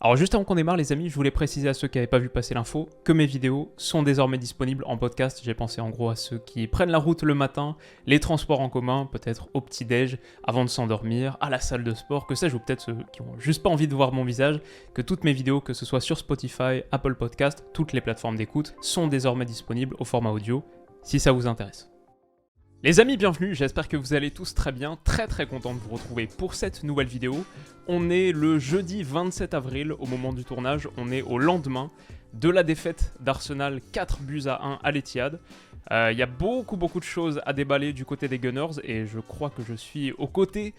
Alors juste avant qu'on démarre les amis, je voulais préciser à ceux qui n'avaient pas vu passer l'info que mes vidéos sont désormais disponibles en podcast. J'ai pensé en gros à ceux qui prennent la route le matin, les transports en commun, peut-être au petit-déj, avant de s'endormir, à la salle de sport, que sais-je, ou peut-être ceux qui ont juste pas envie de voir mon visage, que toutes mes vidéos, que ce soit sur Spotify, Apple Podcast, toutes les plateformes d'écoute, sont désormais disponibles au format audio, si ça vous intéresse. Les amis, bienvenue, j'espère que vous allez tous très bien, très content de vous retrouver pour cette nouvelle vidéo. On est le jeudi 27 avril au moment du tournage, on est au lendemain de la défaite d'Arsenal 4-1 à l'Etihad. Il y a beaucoup de choses à déballer du côté des Gunners et je crois que je suis aux côtés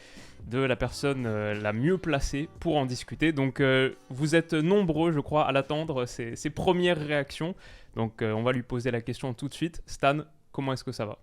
de la personne la mieux placée pour en discuter. Donc vous êtes nombreux, je crois, à l'attendre, ces premières réactions. Donc on va lui poser la question tout de suite. Stan, comment est-ce que ça va ?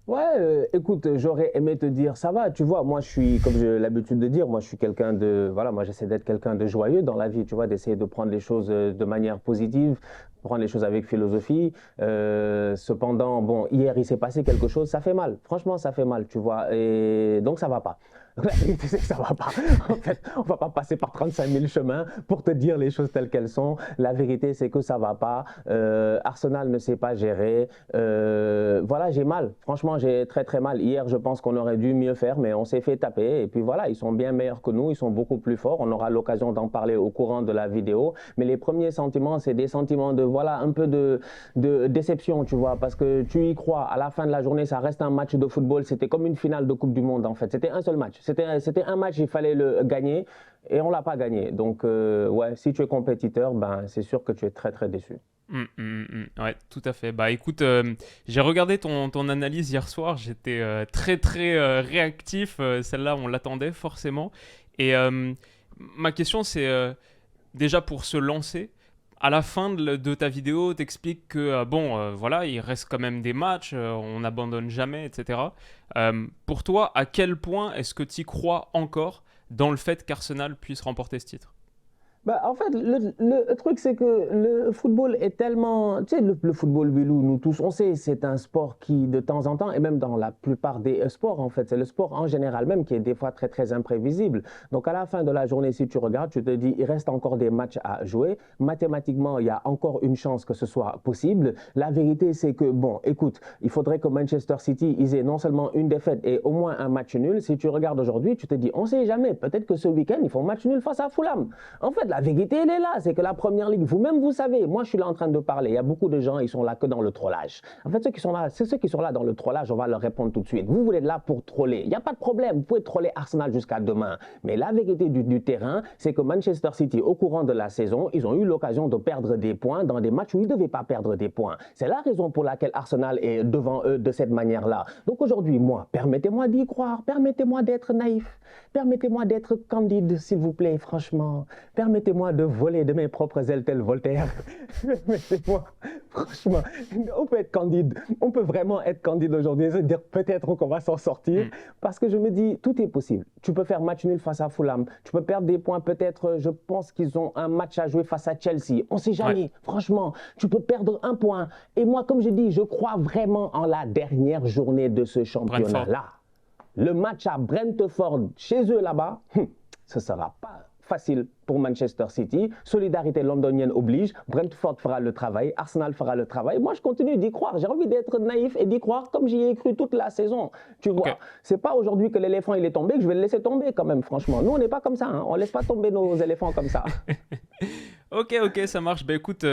Ouais, écoute, j'aurais aimé te dire ça va, tu vois, moi je suis, comme j'ai l'habitude de dire, moi je suis quelqu'un de, voilà, moi j'essaie d'être quelqu'un de joyeux dans la vie, tu vois, d'essayer de prendre les choses de manière positive, prendre les choses avec philosophie. Cependant, bon, hier il s'est passé quelque chose, ça fait mal, franchement ça fait mal, tu vois, et donc ça va pas. La vérité, c'est que ça va pas. En fait, on va pas passer par 35 000 chemins pour te dire les choses telles qu'elles sont. La vérité, c'est que ça va pas. Arsenal ne sait pas gérer. Voilà, j'ai mal. Franchement, j'ai très mal. Hier, je pense qu'on aurait dû mieux faire, mais on s'est fait taper. Et puis voilà, ils sont bien meilleurs que nous. Ils sont beaucoup plus forts. On aura l'occasion d'en parler au courant de la vidéo. Mais les premiers sentiments, c'est des sentiments de, voilà, un peu de déception, tu vois, parce que tu y crois. À la fin de la journée, ça reste un match de football. C'était comme une finale de Coupe du Monde, en fait. C'était un seul match. C'était un match, il fallait le gagner et on ne l'a pas gagné. Donc, ouais, si tu es compétiteur, ben, c'est sûr que tu es très déçu. Ouais, tout à fait. Bah écoute, j'ai regardé ton analyse hier soir, j'étais très réactif, celle-là on l'attendait forcément. Et ma question c'est déjà pour se lancer, à la fin de ta vidéo, t'expliques que voilà, il reste quand même des matchs, on n'abandonne jamais, etc. Pour toi, à quel point est-ce que tu y crois encore dans le fait qu'Arsenal puisse remporter ce titre ? Bah, en fait, le truc, c'est que le football est tellement... Tu sais, le football, Bilou, nous tous, on sait, c'est un sport qui, de temps en temps, et même dans la plupart des sports, en fait, c'est le sport en général même qui est des fois très imprévisible. Donc, à la fin de la journée, si tu regardes, tu te dis, il reste encore des matchs à jouer. Mathématiquement, il y a encore une chance que ce soit possible. La vérité, c'est que, bon, écoute, il faudrait que Manchester City, ils aient non seulement une défaite et au moins un match nul. Si tu regardes aujourd'hui, tu te dis, on ne sait jamais, peut-être que ce week-end, ils font match nul face à Fulham. En fait, la vérité, elle est là. C'est que la première ligue, vous-même, vous savez, moi, je suis là en train de parler. Il y a beaucoup de gens, ils sont là que dans le trollage. En fait, ceux qui sont là dans le trollage, on va leur répondre tout de suite. Vous êtes là pour troller. Il n'y a pas de problème. Vous pouvez troller Arsenal jusqu'à demain. Mais la vérité du terrain, c'est que Manchester City, au courant de la saison, ils ont eu l'occasion de perdre des points dans des matchs où ils ne devaient pas perdre des points. C'est la raison pour laquelle Arsenal est devant eux de cette manière-là. Donc aujourd'hui, moi, permettez-moi d'y croire. Permettez-moi d'être naïf. Permettez-moi d'être candide, s'il vous plaît, franchement. Permettez-moi de voler de mes propres ailes tel Voltaire. Permettez-moi, franchement, on peut être candide. On peut vraiment être candide aujourd'hui et se dire peut-être qu'on va s'en sortir. Parce que je me dis, tout est possible. Tu peux faire match nul face à Fulham. Tu peux perdre des points peut-être. Je pense qu'ils ont un match à jouer face à Chelsea. On ne sait jamais. Ouais. Franchement, tu peux perdre un point. Et moi, comme je dis, je crois vraiment en la dernière journée de ce championnat-là. Le match à Brentford, chez eux là-bas, ce ne sera pas facile pour Manchester City. Solidarité londonienne oblige. Brentford fera le travail. Arsenal fera le travail. Moi, je continue d'y croire. J'ai envie d'être naïf et d'y croire comme j'y ai cru toute la saison. Tu vois, okay. C'est pas aujourd'hui que l'éléphant il est tombé que je vais le laisser tomber quand même, franchement. Nous, on n'est pas comme ça. Hein. On ne laisse pas tomber nos éléphants comme ça. Ok, ça marche. Bah écoute,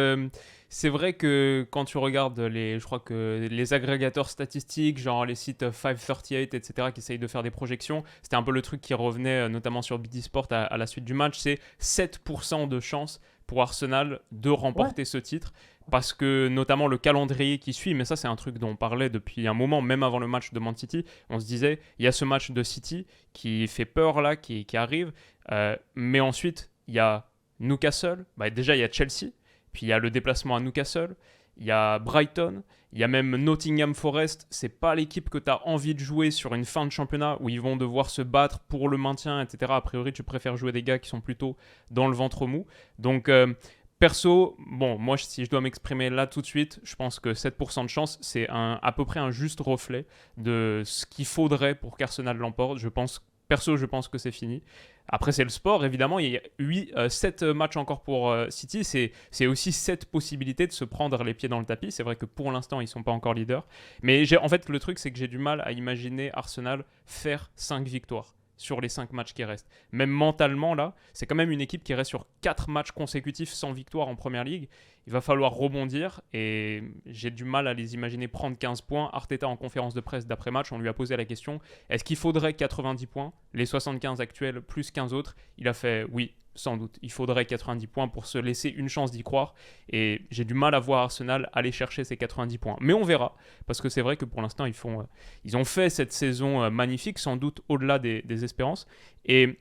c'est vrai que quand tu regardes je crois que les agrégateurs statistiques, genre les sites 538, etc., qui essayent de faire des projections, c'était un peu le truc qui revenait notamment sur BT Sport à la suite du match, c'est 7% de chance pour Arsenal de remporter ce titre, parce que notamment le calendrier qui suit, mais ça c'est un truc dont on parlait depuis un moment, même avant le match de Man City, on se disait, il y a ce match de City qui fait peur là, qui arrive, mais ensuite il y a Newcastle, déjà il y a Chelsea, puis il y a le déplacement à Newcastle, il y a Brighton, il y a même Nottingham Forest. C'est pas l'équipe que tu as envie de jouer sur une fin de championnat où ils vont devoir se battre pour le maintien, etc. A priori, tu préfères jouer des gars qui sont plutôt dans le ventre mou. Donc, perso, bon, moi, si je dois m'exprimer là tout de suite, je pense que 7% de chance, c'est à peu près un juste reflet de ce qu'il faudrait pour qu'Arsenal l'emporte. Je pense Perso, je pense que c'est fini. Après, c'est le sport, évidemment. Il y a 7 matchs encore pour City. C'est aussi 7 possibilités de se prendre les pieds dans le tapis. C'est vrai que pour l'instant, ils ne sont pas encore leaders. Mais en fait, le truc, c'est que j'ai du mal à imaginer Arsenal faire 5 victoires sur les 5 matchs qui restent. Même mentalement, là, c'est quand même une équipe qui reste sur 4 matchs consécutifs sans victoire en Première Ligue. Il va falloir rebondir et j'ai du mal à les imaginer prendre 15 points. Arteta, en conférence de presse d'après-match, on lui a posé la question, est-ce qu'il faudrait 90 points, les 75 actuels plus 15 autres? Il a fait oui, sans doute. Il faudrait 90 points pour se laisser une chance d'y croire et j'ai du mal à voir Arsenal aller chercher ces 90 points. Mais on verra, parce que c'est vrai que pour l'instant, ils ont fait cette saison magnifique, sans doute au-delà des espérances. Et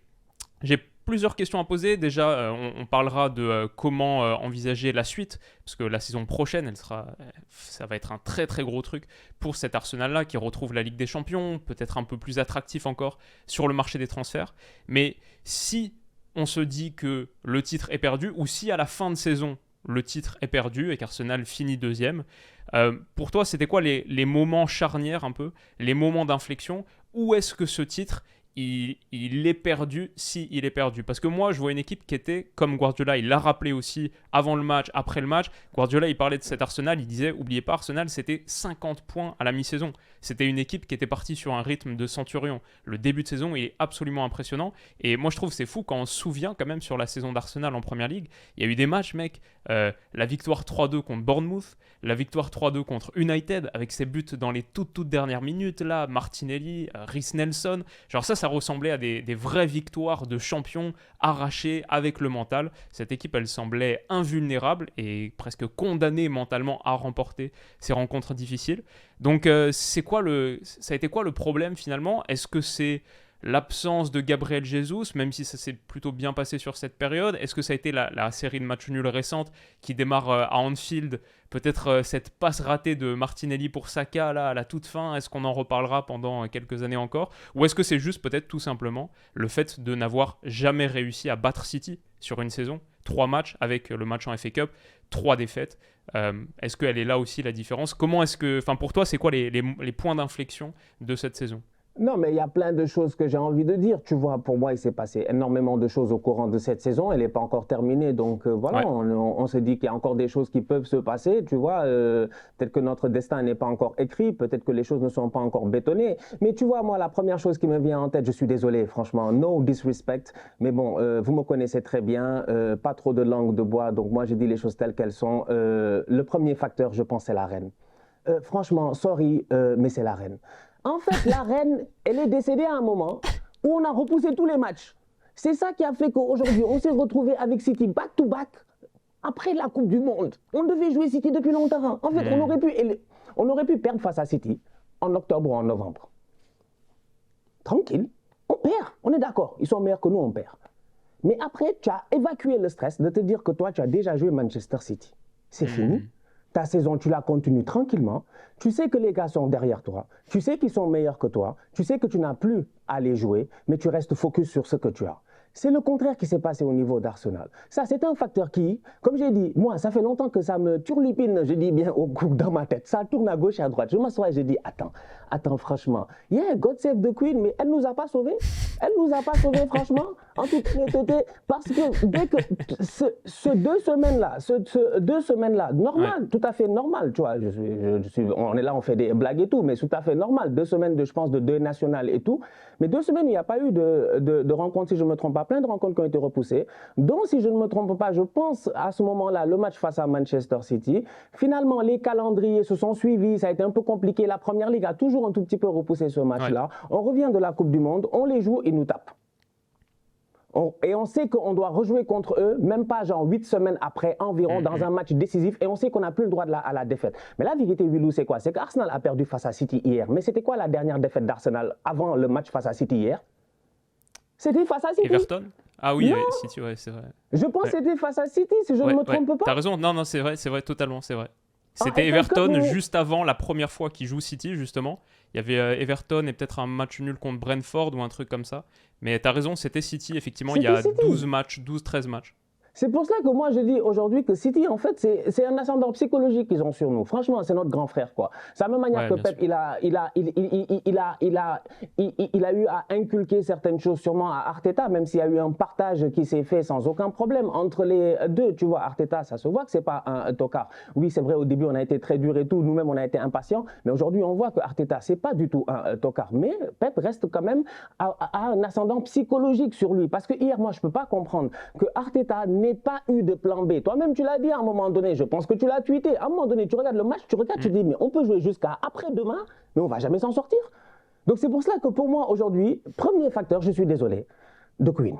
j'ai plusieurs questions à poser. Déjà, on parlera de comment envisager la suite, parce que la saison prochaine, ça va être un très très gros truc pour cet Arsenal-là, qui retrouve la Ligue des Champions, peut-être un peu plus attractif encore sur le marché des transferts. Mais si on se dit que le titre est perdu, ou si à la fin de saison, le titre est perdu et qu'Arsenal finit deuxième, pour toi, c'était quoi les moments charnières un peu, les moments d'inflexion? Où est-ce que ce titre il est perdu s'il est perdu? Parce que moi, je vois une équipe qui était, comme Guardiola, il l'a rappelé aussi avant le match, après le match. Guardiola, il parlait de cet Arsenal, il disait, oubliez pas, Arsenal, c'était 50 points à la mi-saison. C'était une équipe qui était partie sur un rythme de centurion. Le début de saison, il est absolument impressionnant. Et moi, je trouve que c'est fou quand on se souvient quand même sur la saison d'Arsenal en Première Ligue. Il y a eu des matchs, mec, la victoire 3-2 contre Bournemouth, la victoire 3-2 contre United, avec ses buts dans les toutes dernières minutes, là, Martinelli, Reiss Nelson. Genre ça ressemblait à des vraies victoires de champions arrachées avec le mental. Cette équipe, elle semblait invulnérable et presque condamnée mentalement à remporter ces rencontres difficiles. Donc, ça a été quoi le problème finalement? Est-ce que c'est l'absence de Gabriel Jesus, même si ça s'est plutôt bien passé sur cette période? Est-ce que ça a été la série de matchs nuls récente qui démarre à Anfield? Peut-être cette passe ratée de Martinelli pour Saka là, à la toute fin, est-ce qu'on en reparlera pendant quelques années encore? Ou est-ce que c'est juste peut-être tout simplement le fait de n'avoir jamais réussi à battre City sur une saison? 3 matchs avec le match en FA Cup, 3 défaites. Est-ce qu'elle est là aussi la différence? Pour toi, c'est quoi les points d'inflexion de cette saison? Non, mais il y a plein de choses que j'ai envie de dire. Tu vois, pour moi, il s'est passé énormément de choses au courant de cette saison. Elle n'est pas encore terminée. Donc voilà, Ouais. on se dit qu'il y a encore des choses qui peuvent se passer. Tu vois, peut-être que notre destin n'est pas encore écrit. Peut-être que les choses ne sont pas encore bétonnées. Mais tu vois, moi, la première chose qui me vient en tête, je suis désolé, franchement, no disrespect. Mais bon, vous me connaissez très bien. Pas trop de langue de bois. Donc moi, je dis les choses telles qu'elles sont. Le premier facteur, je pense, c'est la reine. Franchement, sorry, mais c'est la reine. En fait, la reine, elle est décédée à un moment où on a repoussé tous les matchs. C'est ça qui a fait qu'aujourd'hui, on s'est retrouvé avec City back-to-back après la Coupe du Monde. On devait jouer City depuis longtemps. En fait, on aurait pu perdre face à City en octobre ou en novembre. Tranquille, on perd, on est d'accord. Ils sont meilleurs que nous, on perd. Mais après, tu as évacué le stress de te dire que toi, tu as déjà joué Manchester City. C'est fini. Ta saison, tu la continues tranquillement. Tu sais que les gars sont derrière toi. Tu sais qu'ils sont meilleurs que toi. Tu sais que tu n'as plus à les jouer, mais tu restes focus sur ce que tu as. C'est le contraire qui s'est passé au niveau d'Arsenal. Ça, c'est un facteur qui, comme j'ai dit, moi, ça fait longtemps que ça me turlupine, je dis bien, dans ma tête. Ça tourne à gauche et à droite. Je m'assois et je dis, attends, franchement. Yeah, God save the Queen, mais elle ne nous a pas sauvés. Elle ne nous a pas sauvés, franchement. En toute honnêteté, parce que dès que ce 2 semaines-là, normal, tout à fait normal, tu vois. On est là, on fait des blagues et tout, mais tout à fait normal. 2 semaines, je pense, de deuil national et tout. Mais 2 semaines, il n'y a pas eu de rencontres, si je ne me trompe pas, plein de rencontres qui ont été repoussées. Donc, si je ne me trompe pas, je pense à ce moment-là, le match face à Manchester City. Finalement, les calendriers se sont suivis, ça a été un peu compliqué. La Première Ligue a toujours un tout petit peu repoussé ce match-là. Ouais. On revient de la Coupe du Monde, on les joue, ils nous tapent. Et on sait qu'on doit rejouer contre eux, même pas genre 8 semaines après environ, dans un match décisif, et on sait qu'on n'a plus le droit à la défaite. Mais la vérité, Willou, c'est quoi? C'est qu'Arsenal a perdu face à City hier. Mais c'était quoi la dernière défaite d'Arsenal avant le match face à City hier? C'était face à City. Everton? Ah oui, City, ouais, c'est vrai. Je pense que c'était face à City, si je ne me trompe pas. T'as raison, non, c'est vrai, totalement, c'est vrai. C'était Everton juste avant la première fois qu'ils jouent City, justement. Il y avait Everton et peut-être un match nul contre Brentford ou un truc comme ça. Mais t'as raison, c'était City, effectivement, il y a 12-13 matchs. C'est pour cela que moi je dis aujourd'hui que City, en fait, c'est un ascendant psychologique qu'ils ont sur nous. Franchement, c'est notre grand frère, quoi. C'est la même manière que Pep, il a eu à inculquer certaines choses sûrement à Arteta, même s'il y a eu un partage qui s'est fait sans aucun problème entre les deux. Tu vois, Arteta, ça se voit que c'est pas un tocard. Oui, c'est vrai, au début, on a été très dur et tout. Nous-mêmes, on a été impatients. Mais aujourd'hui, on voit que Arteta, c'est pas du tout un tocard. Mais Pep reste quand même à un ascendant psychologique sur lui. Parce que hier, moi, je peux pas comprendre que Arteta n'ait pas eu de plan B. Toi-même, tu l'as dit à un moment donné, je pense que tu l'as tweeté. À un moment donné, tu regardes le match, tu regardes, tu te dis, mais on peut jouer jusqu'à après-demain, mais on va jamais s'en sortir. Donc c'est pour cela que pour moi, aujourd'hui, premier facteur, je suis désolé, de Queen.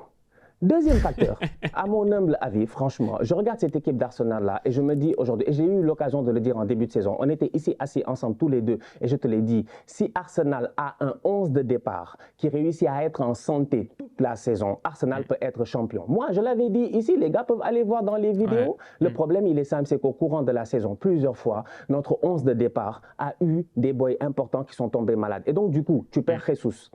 Deuxième facteur, à mon humble avis, franchement, je regarde cette équipe d'Arsenal-là et je me dis aujourd'hui, et j'ai eu l'occasion de le dire en début de saison, on était ici assis ensemble tous les deux et je te l'ai dit, si Arsenal a un 11 de départ qui réussit à être en santé toute la saison, Arsenal peut être champion. Moi, je l'avais dit ici, les gars peuvent aller voir dans les vidéos. Le problème, il est simple, c'est qu'au courant de la saison, plusieurs fois, notre 11 de départ a eu des boys importants qui sont tombés malades. Et donc, du coup, tu perds Jesus.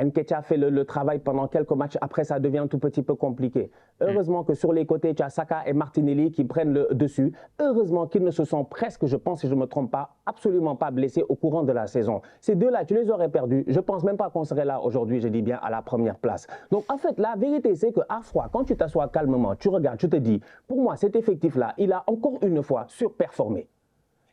Nketiah fait le travail pendant quelques matchs. Après, ça devient un tout petit peu compliqué. Heureusement que sur les côtés, tu as Saka et Martinelli qui prennent le dessus. Heureusement qu'ils ne se sont presque, je pense, si je ne me trompe pas, absolument pas blessés au courant de la saison. Ces deux-là, tu les aurais perdus. Je ne pense même pas qu'on serait là aujourd'hui, je dis bien, à la première place. Donc, en fait, la vérité, c'est qu'à froid, quand tu t'assois calmement, tu regardes, tu te dis, pour moi, cet effectif-là, il a encore une fois surperformé.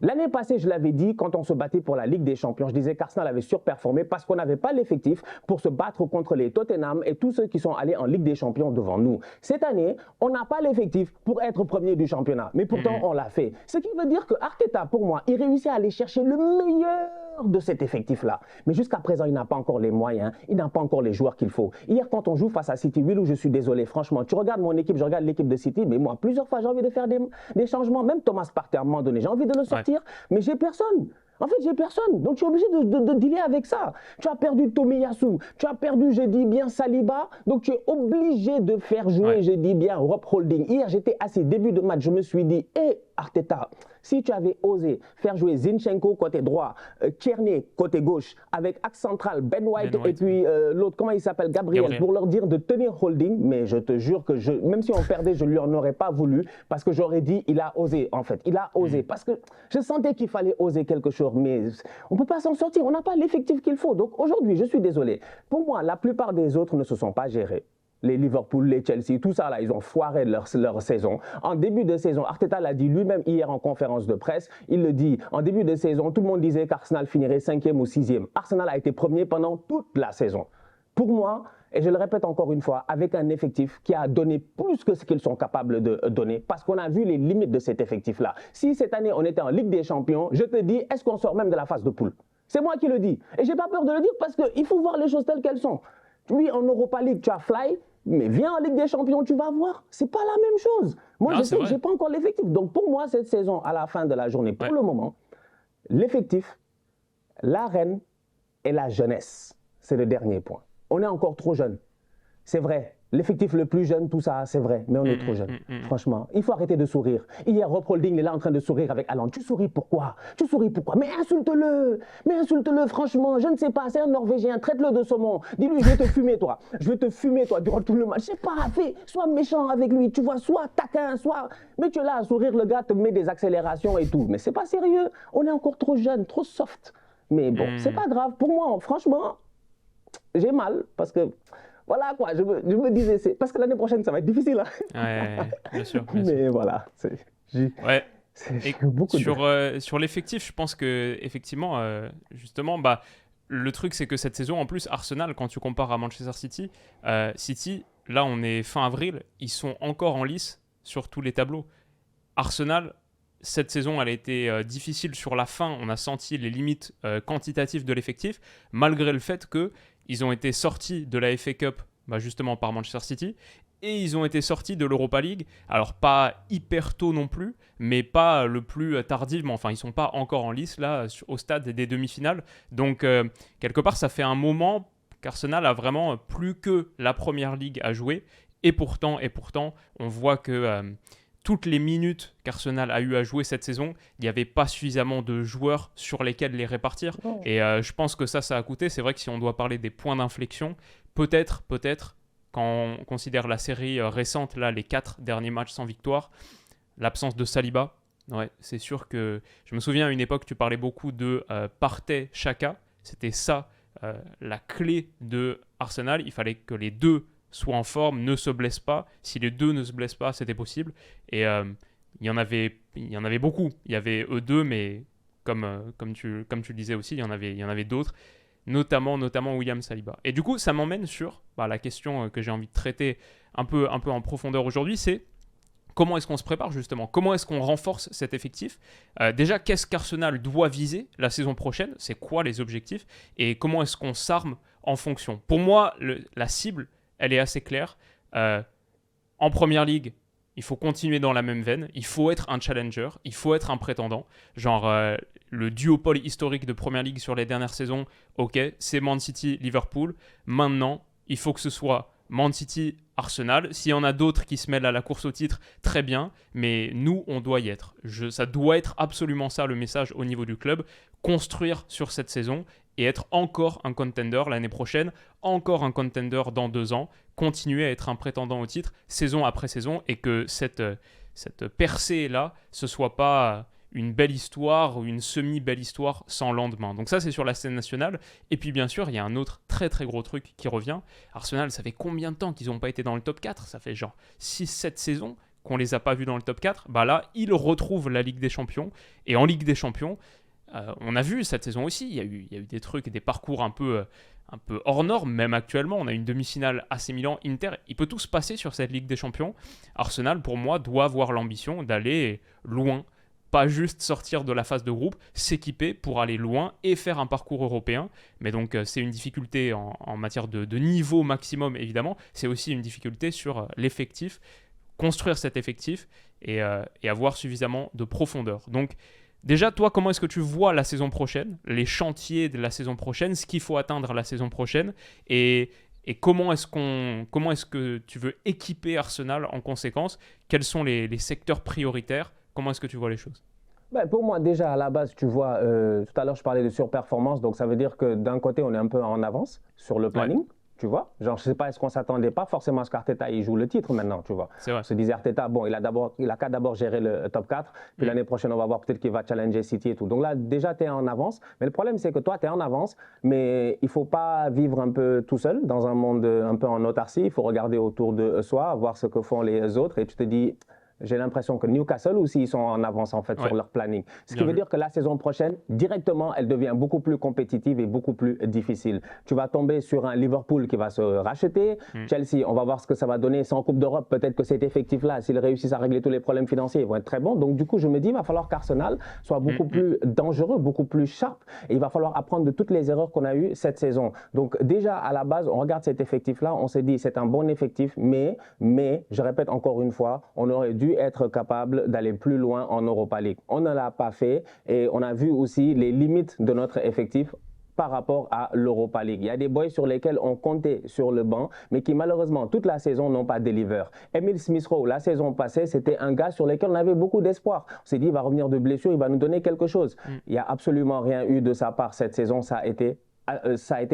L'année passée, je l'avais dit, quand on se battait pour la Ligue des Champions, je disais qu'Arsenal avait surperformé parce qu'on n'avait pas l'effectif pour se battre contre les Tottenham et tous ceux qui sont allés en Ligue des Champions devant nous. Cette année, on n'a pas l'effectif pour être premier du championnat, mais pourtant on l'a fait. Ce qui veut dire que Arteta, pour moi, il réussit à aller chercher le meilleur de cet effectif-là. Mais jusqu'à présent, il n'a pas encore les moyens, il n'a pas encore les joueurs qu'il faut. Hier, quand on joue face à City, Will, où je suis désolé, franchement, tu regardes mon équipe, je regarde l'équipe de City, mais moi, plusieurs fois, j'ai envie de faire des changements. Même Thomas Partey, à un moment donné, j'ai envie de le sortir, mais j'ai personne. En fait, j'ai personne. Donc, tu es obligé de dealer avec ça. Tu as perdu Tomiyasu. Tu as perdu, je dis bien, Saliba. Donc, tu es obligé de faire jouer, je dis bien, Rob Holding. Hier, j'étais assis, début de match, je me suis dit, hé, Arteta, si tu avais osé faire jouer Zinchenko côté droit, Kearney côté gauche, avec axe central, Ben White et puis l'autre, comment il s'appelle, Gabriel, pour leur dire de tenir Holding, mais je te jure que même si on perdait, je ne lui en aurais pas voulu, parce que j'aurais dit, il a osé, en fait. Il a osé, parce que je sentais qu'il fallait oser quelque chose, mais on ne peut pas s'en sortir, on n'a pas l'effectif qu'il faut. Donc aujourd'hui, je suis désolé. Pour moi, la plupart des autres ne se sont pas gérés. Les Liverpool, les Chelsea, tout ça là, ils ont foiré leur saison. En début de saison, Arteta l'a dit lui-même hier en conférence de presse, il le dit, en début de saison, tout le monde disait qu'Arsenal finirait 5e ou 6e. Arsenal a été premier pendant toute la saison. Pour moi, et je le répète encore une fois, avec un effectif qui a donné plus que ce qu'ils sont capables de donner, parce qu'on a vu les limites de cet effectif-là. Si cette année on était en Ligue des Champions, je te dis, est-ce qu'on sort même de la phase de poule? C'est moi qui le dis. Et j'ai pas peur de le dire parce qu'il faut voir les choses telles qu'elles sont. Oui, en Europa League, tu as Fly, mais viens en Ligue des Champions, tu vas voir. C'est pas la même chose. Moi, je sais que je n'ai pas encore l'effectif. Donc, pour moi, cette saison, à la fin de la journée, pour le moment, l'effectif, l'arène et la jeunesse, c'est le dernier point. On est encore trop jeune. C'est vrai. L'effectif le plus jeune, tout ça, c'est vrai, mais on est trop jeune. Franchement, il faut arrêter de sourire. Hier, Rob Holding est là en train de sourire avec Haaland. Tu souris pourquoi? Tu souris pourquoi? Mais insulte-le! Mais insulte-le, franchement. Je ne sais pas, c'est un Norvégien. Traite-le de saumon. Dis-lui, je vais te fumer, toi. Je vais te fumer, toi, durant tout le match. Je sais pas, sois méchant avec lui. Tu vois, sois taquin, sois... Mais tu es là à sourire, le gars te met des accélérations et tout. Mais c'est pas sérieux. On est encore trop jeune, trop soft. Mais bon, c'est pas grave. Pour moi, franchement, j'ai mal parce que... Voilà quoi, je me disais, parce que l'année prochaine, ça va être difficile. Hein. Ouais, bien sûr. Mais voilà, ouais. Et sur l'effectif, je pense que effectivement, justement, le truc, c'est que cette saison, en plus, Arsenal, quand tu compares à Manchester City, City, là, on est fin avril, ils sont encore en lice sur tous les tableaux. Arsenal, cette saison, elle a été difficile sur la fin. On a senti les limites quantitatives de l'effectif, malgré le fait que ils ont été sortis de la FA Cup, justement par Manchester City, et ils ont été sortis de l'Europa League. Alors pas hyper tôt non plus, mais pas le plus tardivement. Enfin, ils ne sont pas encore en lice là, au stade des demi-finales. Donc, quelque part, ça fait un moment qu'Arsenal a vraiment plus que la Première Ligue à jouer. Et pourtant, on voit que... toutes les minutes qu'Arsenal a eu à jouer cette saison, il n'y avait pas suffisamment de joueurs sur lesquels les répartir. Et je pense que ça a coûté. C'est vrai que si on doit parler des points d'inflexion, peut-être quand on considère la série récente, là, les 4 derniers matchs sans victoire, l'absence de Saliba, ouais, c'est sûr que... Je me souviens à une époque, tu parlais beaucoup de Partey, Xhaka. C'était ça, la clé de Arsenal. Il fallait que les deux soient en forme, ne se blessent pas. Si les deux ne se blessent pas, c'était possible. Et il y en avait beaucoup. Il y avait eux deux, mais comme tu le disais aussi, il y en avait d'autres. Notamment William Saliba. Et du coup, ça m'emmène sur la question que j'ai envie de traiter un peu en profondeur aujourd'hui, c'est comment est-ce qu'on se prépare justement? Comment est-ce qu'on renforce cet effectif? Déjà, qu'est-ce qu'Arsenal doit viser la saison prochaine? C'est quoi les objectifs? Et comment est-ce qu'on s'arme en fonction? Pour moi, la cible, elle est assez claire. En Première Ligue, il faut continuer dans la même veine. Il faut être un challenger. Il faut être un prétendant. Genre, le duopole historique de Première Ligue sur les dernières saisons, ok, c'est Man City, Liverpool. Maintenant, il faut que ce soit Man City, Arsenal. S'il y en a d'autres qui se mêlent à la course au titre, très bien. Mais nous, on doit y être. Ça doit être absolument ça le message au niveau du club. Construire sur cette saison et être encore un contender l'année prochaine, encore un contender dans 2 ans, continuer à être un prétendant au titre saison après saison et que cette percée-là, ce soit pas une belle histoire ou une semi-belle histoire sans lendemain. Donc ça, c'est sur la scène nationale. Et puis bien sûr, il y a un autre très très gros truc qui revient. Arsenal, ça fait combien de temps qu'ils n'ont pas été dans le top 4? Ça fait genre 6-7 saisons qu'on les a pas vus dans le top 4. Bah là, ils retrouvent la Ligue des Champions. Et en Ligue des Champions, on a vu cette saison aussi, il y a eu des trucs, des parcours un peu hors normes, même actuellement. On a une demi-finale AC Milan, Inter. Il peut tout se passer sur cette Ligue des Champions. Arsenal, pour moi, doit avoir l'ambition d'aller loin. Pas juste sortir de la phase de groupe, s'équiper pour aller loin et faire un parcours européen. Mais donc, c'est une difficulté en matière de niveau maximum, évidemment. C'est aussi une difficulté sur l'effectif. Construire cet effectif et avoir suffisamment de profondeur. Donc, déjà, toi, comment est-ce que tu vois la saison prochaine, les chantiers de la saison prochaine, ce qu'il faut atteindre la saison prochaine et comment est-ce que tu veux équiper Arsenal en conséquence? Quels sont les secteurs prioritaires? Comment est-ce que tu vois les choses? Pour moi, déjà, à la base, tu vois, tout à l'heure, je parlais de surperformance. Donc, ça veut dire que d'un côté, on est un peu en avance sur le planning. Ouais. Tu vois, genre, je ne sais pas, est-ce qu'on ne s'attendait pas forcément à ce qu'Arteta il joue le titre maintenant, tu vois. C'est vrai. Se disait Arteta, bon, il a qu'à d'abord gérer le top 4, puis l'année prochaine, on va voir peut-être qu'il va challenger City et tout. Donc là, déjà, tu es en avance. Mais le problème, c'est que toi, tu es en avance, mais il ne faut pas vivre un peu tout seul dans un monde un peu en autarcie. Il faut regarder autour de soi, voir ce que font les autres, et tu te dis... J'ai l'impression que Newcastle aussi, ils sont en avance en fait sur leur planning. Ce qui veut dire que la saison prochaine, directement, elle devient beaucoup plus compétitive et beaucoup plus difficile. Tu vas tomber sur un Liverpool qui va se racheter. Chelsea, on va voir ce que ça va donner. Sans Coupe d'Europe, peut-être que cet effectif-là, s'ils réussissent à régler tous les problèmes financiers, ils vont être très bons. Donc du coup, je me dis, il va falloir qu'Arsenal soit beaucoup plus dangereux, beaucoup plus sharp. Et il va falloir apprendre de toutes les erreurs qu'on a eues cette saison. Donc déjà, à la base, on regarde cet effectif-là, on s'est dit, c'est un bon effectif, mais, je répète encore une fois, on aurait dû être capable d'aller plus loin en Europa League. On ne l'a pas fait et on a vu aussi les limites de notre effectif par rapport à l'Europa League. Il y a des boys sur lesquels on comptait sur le banc, mais qui malheureusement, toute la saison, n'ont pas délivré. Emile Smith-Rowe, la saison passée, c'était un gars sur lequel on avait beaucoup d'espoir. On s'est dit, il va revenir de blessure, il va nous donner quelque chose. Il n'y a absolument rien eu de sa part cette saison, ça a été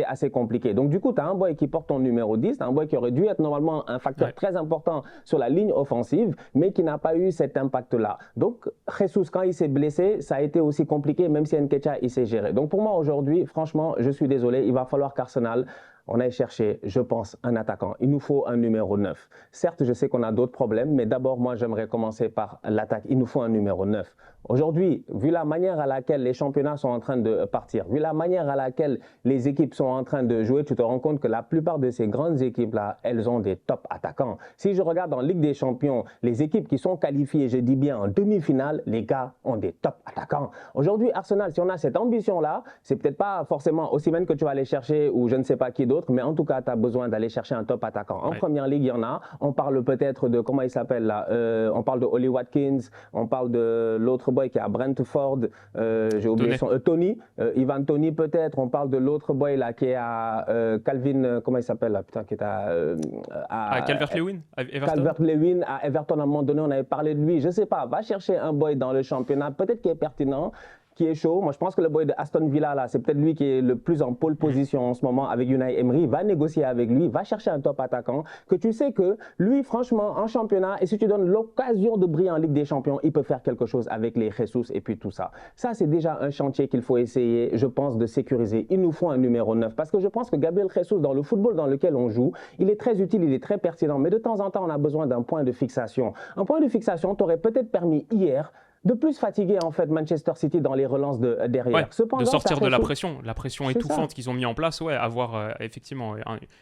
assez compliqué. Donc, du coup, tu as un boy qui porte ton numéro 10, tu as un boy qui aurait dû être normalement un facteur très important sur la ligne offensive, mais qui n'a pas eu cet impact-là. Donc, Jesus, quand il s'est blessé, ça a été aussi compliqué, même si Nketiah, il s'est géré. Donc, pour moi, aujourd'hui, franchement, je suis désolé, il va falloir qu'Arsenal, on aille chercher, je pense, un attaquant. Il nous faut un numéro 9. Certes, je sais qu'on a d'autres problèmes, mais d'abord, moi, j'aimerais commencer par l'attaque. Il nous faut un numéro 9. Aujourd'hui, vu la manière à laquelle les championnats sont en train de partir, vu la manière à laquelle les équipes sont en train de jouer, tu te rends compte que la plupart de ces grandes équipes-là, elles ont des top attaquants. Si je regarde en Ligue des Champions, les équipes qui sont qualifiées, je dis bien en demi-finale, les gars ont des top attaquants. Aujourd'hui, Arsenal, si on a cette ambition-là, c'est peut-être pas forcément Osimhen que tu vas aller chercher ou je ne sais pas qui d'autre, mais en tout cas, tu as besoin d'aller chercher un top attaquant. En Première Ligue, il y en a. On parle peut-être de, comment il s'appelle là, on parle de Oli Watkins, on parle de l'autre boy qui est à Brentford, j'ai oublié son Tony, Ivan Tony peut-être, on parle de l'autre boy là qui est à Calvin, comment il s'appelle là, putain, qui est à Calvert-Lewin, Calvert-Lewin, à Everton à un moment donné, on avait parlé de lui, je sais pas, va chercher un boy dans le championnat, peut-être qui est pertinent, qui est chaud. Moi, je pense que le boy de Aston Villa, là, c'est peut-être lui qui est le plus en pole position en ce moment avec Unai Emery. Va négocier avec lui, va chercher un top attaquant que tu sais que lui, franchement, en championnat, et si tu donnes l'occasion de briller en Ligue des Champions, il peut faire quelque chose avec les Jesus et puis tout ça. Ça, c'est déjà un chantier qu'il faut essayer, je pense, de sécuriser. Il nous faut un numéro 9 parce que je pense que Gabriel Jesus, dans le football dans lequel on joue, il est très utile, il est très pertinent, mais de temps en temps, on a besoin d'un point de fixation. Un point de fixation t'aurait peut-être permis hier de plus fatiguer en fait Manchester City dans les relances derrière. Ouais, Cependant, de sortir de la pression C'est étouffante ça. qu'ils ont mis en place, ouais, avoir effectivement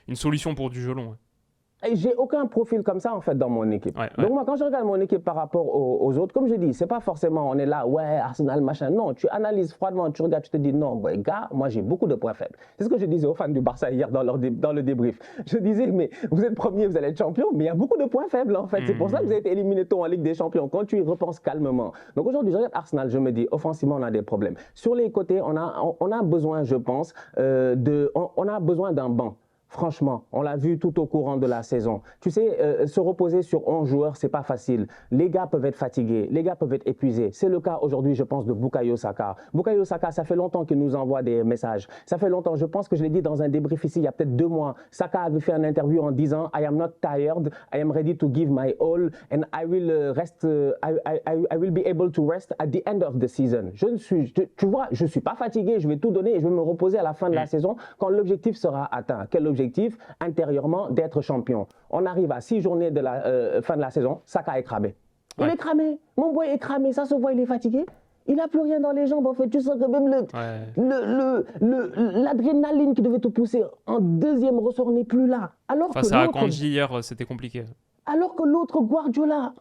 une solution pour du jeu long. Et j'ai aucun profil comme ça en fait dans mon équipe. Ouais, Donc moi quand je regarde mon équipe par rapport aux autres, comme je dis, c'est pas forcément on est là, ouais, Arsenal, machin. Non, tu analyses froidement, tu regardes, tu te dis non, boy, gars, moi j'ai beaucoup de points faibles. C'est ce que je disais aux fans du Barça hier dans le débrief. Je disais, mais vous êtes premier, vous allez être champion, mais il y a beaucoup de points faibles en fait. C'est pour ça que vous avez été éliminé tôt en Ligue des Champions, quand tu y repenses calmement. Donc aujourd'hui, je regarde Arsenal, je me dis, offensivement, on a des problèmes. Sur les côtés, on a besoin, je pense, on a besoin d'un banc. Franchement, on l'a vu tout au courant de la saison. Tu sais, se reposer sur 11 joueurs, c'est pas facile. Les gars peuvent être fatigués, les gars peuvent être épuisés. C'est le cas aujourd'hui, je pense, de Bukayo Saka. Bukayo Saka, ça fait longtemps qu'il nous envoie des messages. Ça fait longtemps, je pense que je l'ai dit dans un débrief ici, il y a peut-être 2 mois. Saka avait fait une interview en disant « I am not tired, I am ready to give my all and I will I will be able to rest at the end of the season. » Tu vois, je suis pas fatigué, je vais tout donner et je vais me reposer à la fin de la saison quand l'objectif sera atteint. Quel objectif? Intérieurement d'être champion. On arrive à 6 journées de la fin de la saison, Saka est cramé. Il est cramé, mon boy est cramé, ça se voit, il est fatigué. Il n'a plus rien dans les jambes, en fait. Tu sens que même l'adrénaline qui devait te pousser en deuxième ressort n'est plus là. Alors Face à Akanji hier, c'était compliqué. Alors que l'autre Guardiola,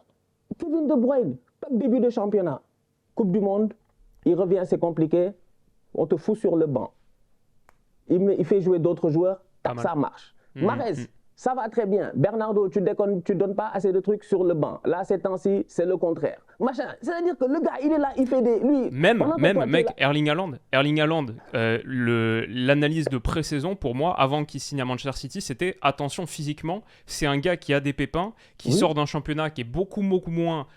Kevin De Bruyne, top début de championnat, Coupe du Monde, il revient, c'est compliqué, on te fout sur le banc. Il fait jouer d'autres joueurs, ça marche. Mahrez, ça va très bien. Bernardo, tu déconnes, tu donnes pas assez de trucs sur le banc. Là, ces temps-ci, c'est le contraire. Machin. C'est-à-dire que le gars, il est là, il fait des... Lui, même mec, Erling Haaland, l'analyse de pré-saison, pour moi, avant qu'il signe à Manchester City, c'était attention physiquement, c'est un gars qui a des pépins, qui sort d'un championnat qui est beaucoup moins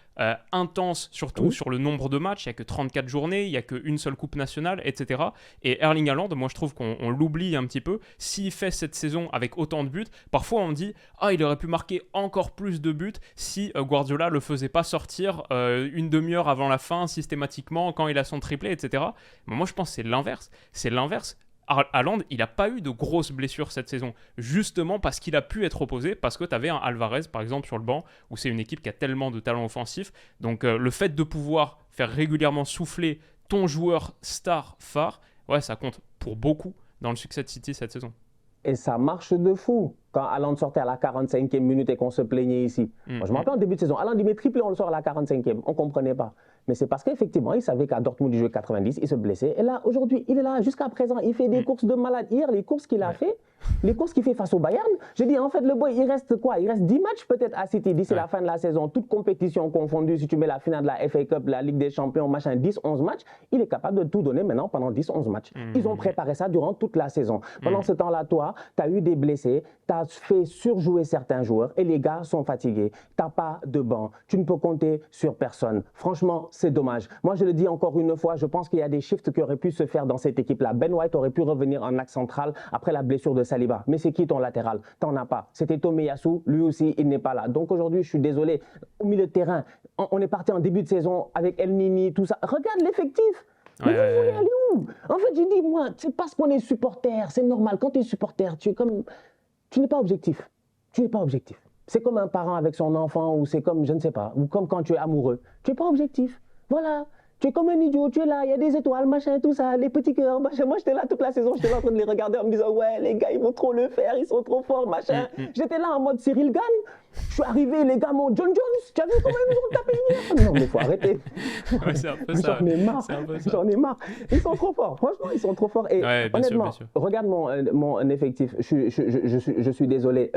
intense, surtout sur le nombre de matchs. Il n'y a que 34 journées, il n'y a qu'une seule coupe nationale, etc. Et Erling Haaland, moi je trouve qu'on l'oublie un petit peu. S'il fait cette saison avec autant de buts, parfois on dit « Ah, il aurait pu marquer encore plus de buts si Guardiola le faisait pas sortir une demi-heure avant la fin, systématiquement, quand il a son triplé, etc. » Mais moi je pense que c'est l'inverse. C'est l'inverse. Haaland, il n'a pas eu de grosses blessures cette saison, justement parce qu'il a pu être opposé, parce que tu avais un Alvarez, par exemple, sur le banc, où c'est une équipe qui a tellement de talent offensif. Donc le fait de pouvoir faire régulièrement souffler ton joueur star phare, ouais, ça compte pour beaucoup dans le succès de City cette saison. Et ça marche de fou. Quand Haaland sortait à la 45e minute et qu'on se plaignait ici. Moi, je me rappelle en début de saison, Haaland dit, mais triplé, on le sort à la 45e. On ne comprenait pas. Mais c'est parce qu'effectivement, il savait qu'à Dortmund, il jouait 90, il se blessait. Et là, aujourd'hui, il est là. Jusqu'à présent, il fait des courses de malade. Hier, les courses qu'il a fait, les courses qu'il fait face au Bayern, je dis, en fait, le boy, il reste quoi? Il reste 10 matchs peut-être à City d'ici la fin de la saison. Toute compétition confondue, si tu mets la finale de la FA Cup, la Ligue des Champions, machin, 10-11 matchs, il est capable de tout donner maintenant pendant 10-11 matchs. Ils ont préparé ça durant toute la saison. Pendant ce temps-là, toi, tu as eu des blessés, tu as fait surjouer certains joueurs et les gars sont fatigués. Tu n'as pas de banc. Tu ne peux compter sur personne. Franchement, c'est dommage. Moi, je le dis encore une fois, je pense qu'il y a des shifts qui auraient pu se faire dans cette équipe-là. Ben White aurait pu revenir en axe central après la blessure de Saliba. Mais c'est qui ton latéral? T'en as pas. C'était Tomiyasu, lui aussi, il n'est pas là. Donc aujourd'hui, je suis désolé. Au milieu de terrain, on est parti en début de saison avec El Nini, tout ça. Regarde l'effectif. Mais vous voulez aller où? En fait, j'ai dit, moi, c'est parce qu'on est supporter. C'est normal. Quand tu es supporter, tu n'es pas objectif. Tu n'es pas objectif. C'est comme un parent avec son enfant, ou c'est comme, je ne sais pas, ou comme quand tu es amoureux. Tu n'es pas objectif. Voilà. Tu es comme un idiot, tu es là, il y a des étoiles, machin, tout ça, les petits cœurs, machin. Moi, j'étais là toute la saison, j'étais là en train de les regarder en me disant, ouais, les gars, ils vont trop le faire, ils sont trop forts, machin. J'étais là en mode Cyril Gann. Je suis arrivé, les gars m'ont John Jones, tu as vu comment ils nous ont tapé hier? Non, mais il faut arrêter. Ouais, c'est un peu ça. J'en ai marre. J'en ai marre. Ils sont trop forts. Franchement, ils sont trop forts. Et honnêtement, regarde mon effectif. Je suis désolé.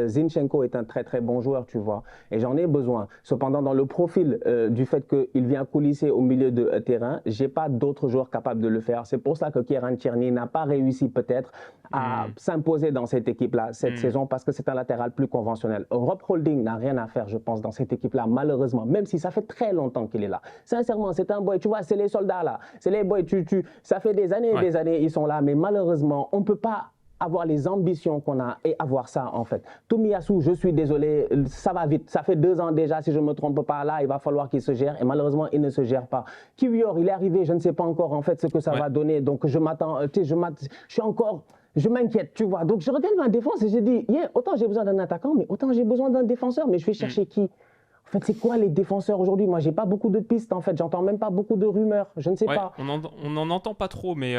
Zinchenko est un très très bon joueur, tu vois. Et j'en ai besoin. Cependant, dans le profil du fait qu'il vient coulisser au milieu milieu de terrain, j'ai pas d'autres joueurs capables de le faire. C'est pour ça que Kieran Tierney n'a pas réussi peut-être à s'imposer dans cette équipe-là cette saison parce que c'est un latéral plus conventionnel. Rob Holding n'a rien à faire, je pense, dans cette équipe-là, malheureusement, même si ça fait très longtemps qu'il est là. Sincèrement, c'est un boy, tu vois, c'est les soldats là, c'est les boys, ça fait des années et des années, ils sont là, mais malheureusement, on peut pas avoir les ambitions qu'on a et avoir ça en fait. Tomiyasu, je suis désolé, ça va vite. Ça fait 2 ans déjà, si je ne me trompe pas, là, il va falloir qu'il se gère et malheureusement, il ne se gère pas. Kiwior, il est arrivé, je ne sais pas encore en fait ce que ça va donner. Donc je m'attends, je m'inquiète, tu vois. Donc je regarde ma défense et je dis, autant j'ai besoin d'un attaquant, mais autant j'ai besoin d'un défenseur, mais je vais chercher qui? En fait, c'est quoi les défenseurs aujourd'hui? Moi, j'ai pas beaucoup de pistes, en fait. J'entends même pas beaucoup de rumeurs. Je ne sais pas. On n'en entend pas trop, mais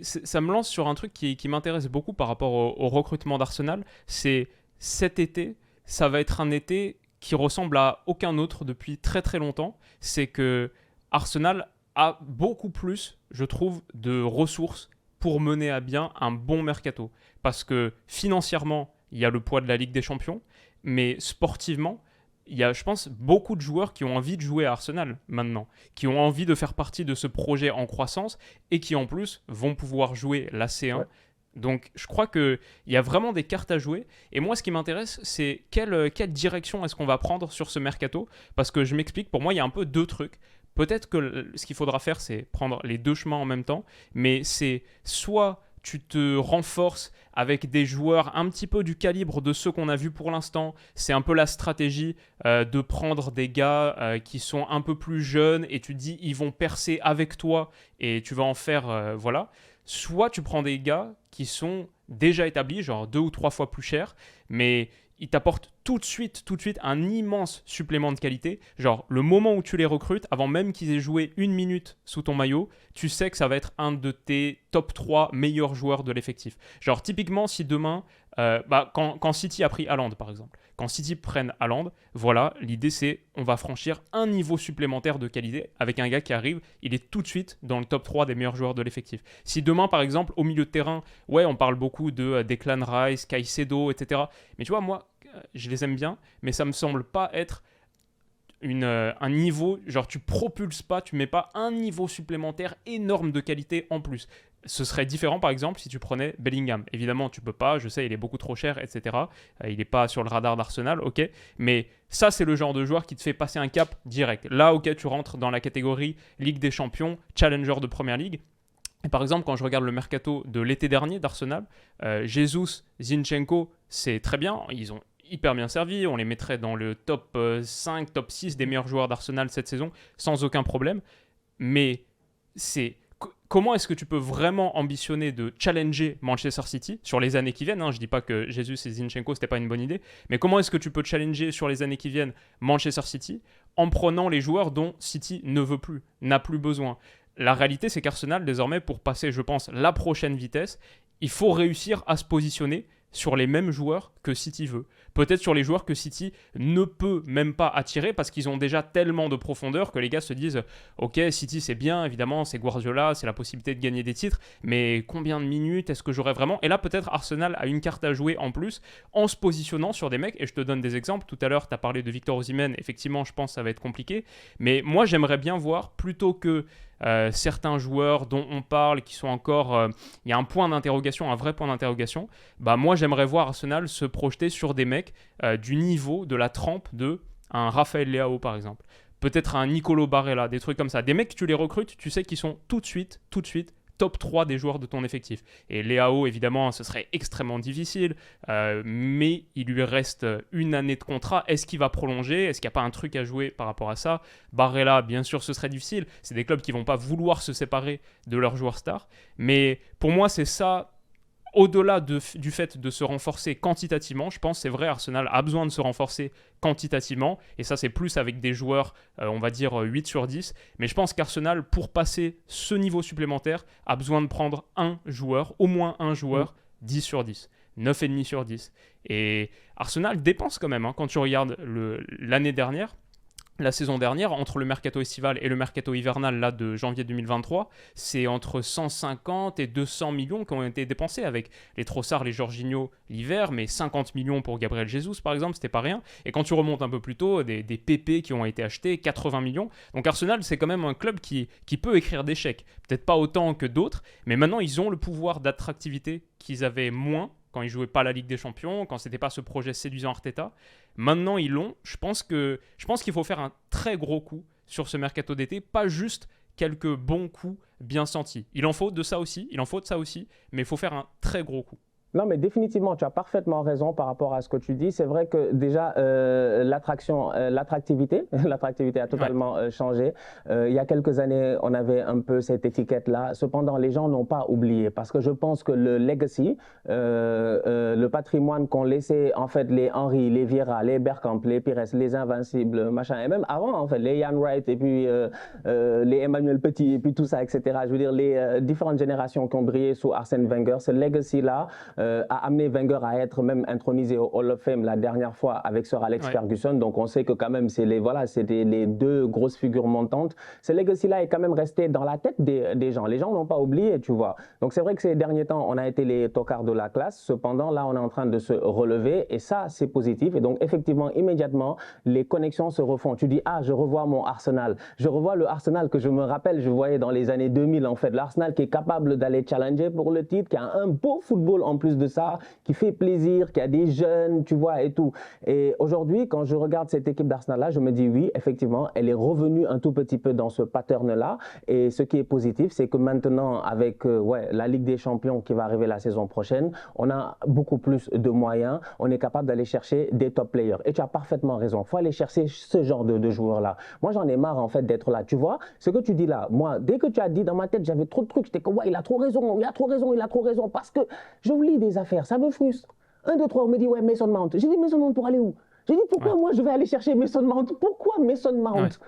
ça me lance sur un truc qui m'intéresse beaucoup par rapport au recrutement d'Arsenal. C'est cet été, ça va être un été qui ressemble à aucun autre depuis très très longtemps. C'est que Arsenal a beaucoup plus, je trouve, de ressources pour mener à bien un bon mercato. Parce que financièrement, il y a le poids de la Ligue des Champions, mais sportivement, il y a, je pense, beaucoup de joueurs qui ont envie de jouer à Arsenal maintenant, qui ont envie de faire partie de ce projet en croissance et qui en plus vont pouvoir jouer la C1. Ouais. Donc je crois qu'il y a vraiment des cartes à jouer. Et moi, ce qui m'intéresse, c'est quelle direction est-ce qu'on va prendre sur ce mercato. Parce que je m'explique, pour moi, il y a un peu 2 trucs. Peut-être que ce qu'il faudra faire, c'est prendre les 2 chemins en même temps. Mais c'est soit tu te renforces avec des joueurs un petit peu du calibre de ceux qu'on a vus pour l'instant. C'est un peu la stratégie de prendre des gars qui sont un peu plus jeunes et tu te dis ils vont percer avec toi et tu vas en faire, voilà. Soit tu prends des gars qui sont déjà établis, genre 2 ou 3 fois plus chers, mais ils t'apportent tout de suite un immense supplément de qualité. Genre, le moment où tu les recrutes, avant même qu'ils aient joué 1 minute sous ton maillot, tu sais que ça va être un de tes top 3 meilleurs joueurs de l'effectif. Genre, typiquement, si demain, quand City a pris Haaland, par exemple, quand City prenne Haaland, voilà, l'idée c'est on va franchir un niveau supplémentaire de qualité avec un gars qui arrive, il est tout de suite dans le top 3 des meilleurs joueurs de l'effectif. Si demain, par exemple, au milieu de terrain, on parle beaucoup de Declan Rice, Caicedo, etc. Mais tu vois, moi, je les aime bien, mais ça me semble pas être un niveau, genre tu propulses pas, tu mets pas un niveau supplémentaire énorme de qualité en plus. Ce serait différent par exemple si tu prenais Bellingham. Évidemment tu peux pas, je sais il est beaucoup trop cher, etc. Il n'est pas sur le radar d'Arsenal, ok. Mais ça c'est le genre de joueur qui te fait passer un cap direct. Là ok tu rentres dans la catégorie Ligue des Champions, Challenger de Première Ligue. Et par exemple, quand je regarde le mercato de l'été dernier d'Arsenal, Jesus, Zinchenko, c'est très bien. Ils ont hyper bien servi. On les mettrait dans le top 5, top 6 des meilleurs joueurs d'Arsenal cette saison, sans aucun problème. Mais comment est-ce que tu peux vraiment ambitionner de challenger Manchester City sur les années qui viennent, Je ne dis pas que Jesus et Zinchenko, ce n'était pas une bonne idée. Mais comment est-ce que tu peux challenger sur les années qui viennent Manchester City en prenant les joueurs dont City ne veut plus, n'a plus besoin? La réalité, c'est qu'Arsenal, désormais, pour passer, je pense, la prochaine vitesse, il faut réussir à se positionner sur les mêmes joueurs que City veut. Peut-être sur les joueurs que City ne peut même pas attirer parce qu'ils ont déjà tellement de profondeur que les gars se disent « Ok, City c'est bien, évidemment, c'est Guardiola, c'est la possibilité de gagner des titres, mais combien de minutes est-ce que j'aurai vraiment ?» Et là, peut-être Arsenal a une carte à jouer en plus en se positionnant sur des mecs, et je te donne des exemples. Tout à l'heure, tu as parlé de Victor Osimhen, effectivement, je pense que ça va être compliqué, mais moi, j'aimerais bien voir, plutôt que certains joueurs dont on parle, qui sont encore... Il y a un point d'interrogation, un vrai point d'interrogation. Moi, j'aimerais voir Arsenal se projeter sur des mecs du niveau, de la trempe de un Rafael Leao, par exemple. Peut-être un Nicolo Barella, des trucs comme ça. Des mecs, tu les recrutes, tu sais qu'ils sont tout de suite, top 3 des joueurs de ton effectif. Et Leao, évidemment, ce serait extrêmement difficile, mais il lui reste 1 année de contrat. Est-ce qu'il va prolonger? Est-ce qu'il n'y a pas un truc à jouer par rapport à ça? Barella, bien sûr, ce serait difficile. C'est des clubs qui ne vont pas vouloir se séparer de leurs joueurs stars. Mais pour moi, c'est ça. Au-delà du fait de se renforcer quantitativement, je pense, c'est vrai, Arsenal a besoin de se renforcer quantitativement, et ça c'est plus avec des joueurs, on va dire 8 sur 10, mais je pense qu'Arsenal, pour passer ce niveau supplémentaire, a besoin de prendre un joueur, au moins un joueur, 10 sur 10, 9,5 sur 10. Et Arsenal dépense quand même, quand tu regardes l'année dernière, la saison dernière, entre le mercato estival et le mercato hivernal là, de janvier 2023, c'est entre 150 et 200 millions qui ont été dépensés avec les Trossard, les Jorginho l'hiver, mais 50 millions pour Gabriel Jesus par exemple, c'était pas rien. Et quand tu remontes un peu plus tôt, des PP qui ont été achetés, 80 millions. Donc Arsenal, c'est quand même un club qui peut écrire des chèques. Peut-être pas autant que d'autres, mais maintenant ils ont le pouvoir d'attractivité qu'ils avaient moins quand ils jouaient pas la Ligue des Champions, quand c'était pas ce projet séduisant Arteta. Maintenant, ils l'ont. Je pense qu'il faut faire un très gros coup sur ce mercato d'été, pas juste quelques bons coups bien sentis. Il en faut de ça aussi, mais il faut faire un très gros coup. Non, mais définitivement, tu as parfaitement raison par rapport à ce que tu dis. C'est vrai que déjà, l'attractivité a totalement changé. Il y a quelques années, on avait un peu cette étiquette-là. Cependant, les gens n'ont pas oublié parce que je pense que le legacy, le patrimoine qu'ont laissé en fait les Henry, les Vieira, les Bergkamp, les Pires, les Invincibles, machin, et même avant, en fait, les Ian Wright et puis les Emmanuel Petit et puis tout ça, etc. Je veux dire, les différentes générations qui ont brillé sous Arsène Wenger, ce legacy-là, a amené Wenger à être même intronisé au Hall of Fame la dernière fois avec Sir Alex Ferguson. Donc on sait que quand même c'était les deux grosses figures montantes. Ce legacy-là est quand même resté dans la tête des gens. Les gens n'ont pas oublié, tu vois. Donc c'est vrai que ces derniers temps, on a été les tocards de la classe. Cependant, là, on est en train de se relever et ça, c'est positif. Et donc effectivement, immédiatement, les connexions se refont. Tu dis, ah, je revois mon Arsenal. Je revois le Arsenal que je me rappelle, je voyais dans les années 2000, en fait. L'Arsenal qui est capable d'aller challenger pour le titre, qui a un beau football en plus de ça, qui fait plaisir, qui a des jeunes, tu vois, et tout. Et aujourd'hui, quand je regarde cette équipe d'Arsenal-là, je me dis oui, effectivement, elle est revenue un tout petit peu dans ce pattern-là. Et ce qui est positif, c'est que maintenant, avec la Ligue des Champions qui va arriver la saison prochaine, on a beaucoup plus de moyens. On est capable d'aller chercher des top players. Et tu as parfaitement raison. Il faut aller chercher ce genre de joueurs-là. Moi, j'en ai marre, en fait, d'être là. Tu vois, ce que tu dis là, moi, dès que tu as dit dans ma tête, j'avais trop de trucs. J'étais comme, ouais, il a trop raison, parce que j'oublie des affaires. Ça me frustre. 1, 2, 3, on me dit, ouais, Mason Mount. J'ai dit, Mason Mount pour aller où? J'ai dit, pourquoi moi je vais aller chercher Mason Mount? Pourquoi Mason Mount?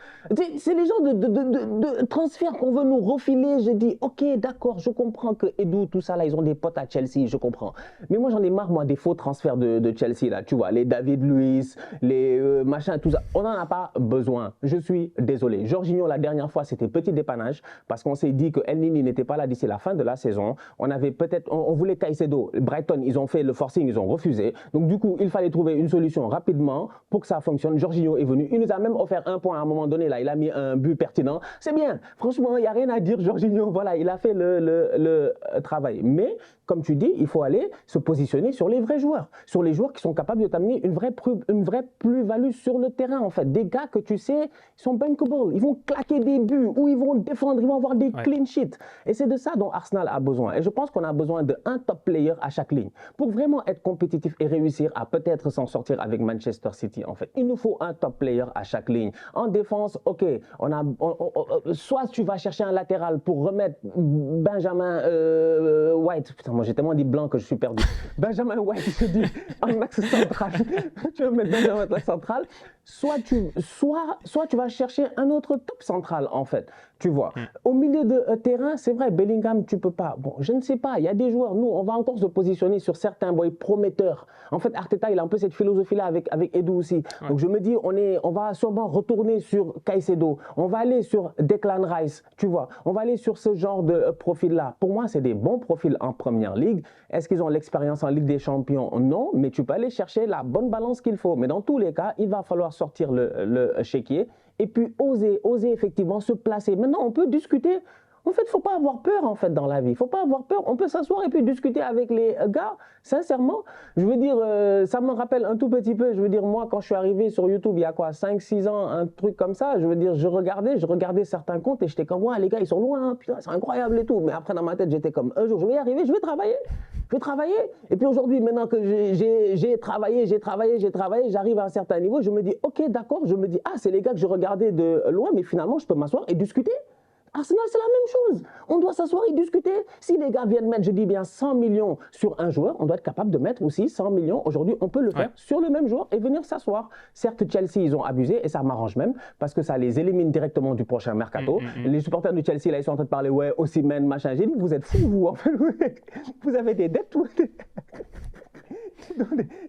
C'est les genres de transferts qu'on veut nous refiler. Je dis, ok, d'accord, je comprends que Edu, tout ça, là, ils ont des potes à Chelsea, je comprends. Mais moi, j'en ai marre, moi, des faux transferts de Chelsea, là. Tu vois, les David Luiz, les machins, tout ça. On n'en a pas besoin. Je suis désolé. Jorginho, la dernière fois, c'était petit dépannage parce qu'on s'est dit que El Nini n'était pas là d'ici la fin de la saison. On voulait Caicedo. Brighton, ils ont fait le forcing, ils ont refusé. Donc, du coup, il fallait trouver une solution rapidement pour que ça fonctionne. Jorginho est venu. Il nous a même offert un point à un moment donné. Là, il a mis un but pertinent. C'est bien. Franchement, il n'y a rien à dire. Jorginho, voilà, il a fait le travail. Mais, comme tu dis, il faut aller se positionner sur les vrais joueurs. Sur les joueurs qui sont capables de t'amener une vraie plus-value sur le terrain, en fait. Des gars que tu sais, ils sont bankable. Ils vont claquer des buts ou ils vont défendre, ils vont avoir des clean sheets. Et c'est de ça dont Arsenal a besoin. Et je pense qu'on a besoin d'un top player à chaque ligne. Pour vraiment être compétitif et réussir à peut-être s'en sortir avec Manchester City, en fait. Il nous faut un top player à chaque ligne. En défense, ok, soit tu vas chercher un latéral pour remettre Benjamin White. Putain, moi j'ai tellement dit blanc que je suis perdu. Benjamin White, je dis en axe central. Tu vas mettre Benjamin en axe central. Soit tu vas chercher un autre top central, en fait. Tu vois. Au milieu de terrain, c'est vrai, Bellingham, tu peux pas. Bon, je ne sais pas. Il y a des joueurs. Nous, on va encore se positionner sur certains boys prometteurs. En fait, Arteta, il a un peu cette philosophie-là avec Edu aussi. Donc, je me dis, on va sûrement retourner sur Caicedo. On va aller sur Declan Rice, tu vois. On va aller sur ce genre de profil-là. Pour moi, c'est des bons profils en première ligue. Est-ce qu'ils ont l'expérience en Ligue des Champions? Non, mais tu peux aller chercher la bonne balance qu'il faut. Mais dans tous les cas, il va falloir sortir le chéquier et puis oser effectivement se placer. Maintenant, on peut discuter. En fait, il ne faut pas avoir peur, en fait, dans la vie. Il ne faut pas avoir peur. On peut s'asseoir et puis discuter avec les gars, sincèrement. Je veux dire, ça me rappelle un tout petit peu. Je veux dire, moi, quand je suis arrivé sur YouTube, il y a quoi, 5-6 ans, un truc comme ça. Je veux dire, je regardais certains comptes et j'étais comme, ouais, les gars, ils sont loin, putain, c'est incroyable et tout. Mais après, dans ma tête, j'étais comme, un jour, je vais y arriver, je vais travailler. Et puis aujourd'hui, maintenant que j'ai travaillé, j'arrive à un certain niveau, je me dis, ok, d'accord, je me dis, ah, c'est les gars que je regardais de loin, mais finalement, je peux m'asseoir et discuter. Arsenal, c'est la même chose. On doit s'asseoir et discuter. Si les gars viennent mettre, je dis bien 100 millions sur un joueur, on doit être capable de mettre aussi 100 millions. Aujourd'hui, on peut le faire sur le même joueur et venir s'asseoir. Certes, Chelsea, ils ont abusé et ça m'arrange même parce que ça les élimine directement du prochain mercato. Les supporters de Chelsea, là, ils sont en train de parler, ouais, Osimhen, machin. J'ai dit, vous êtes fous, vous, en fait. Vous avez des dettes.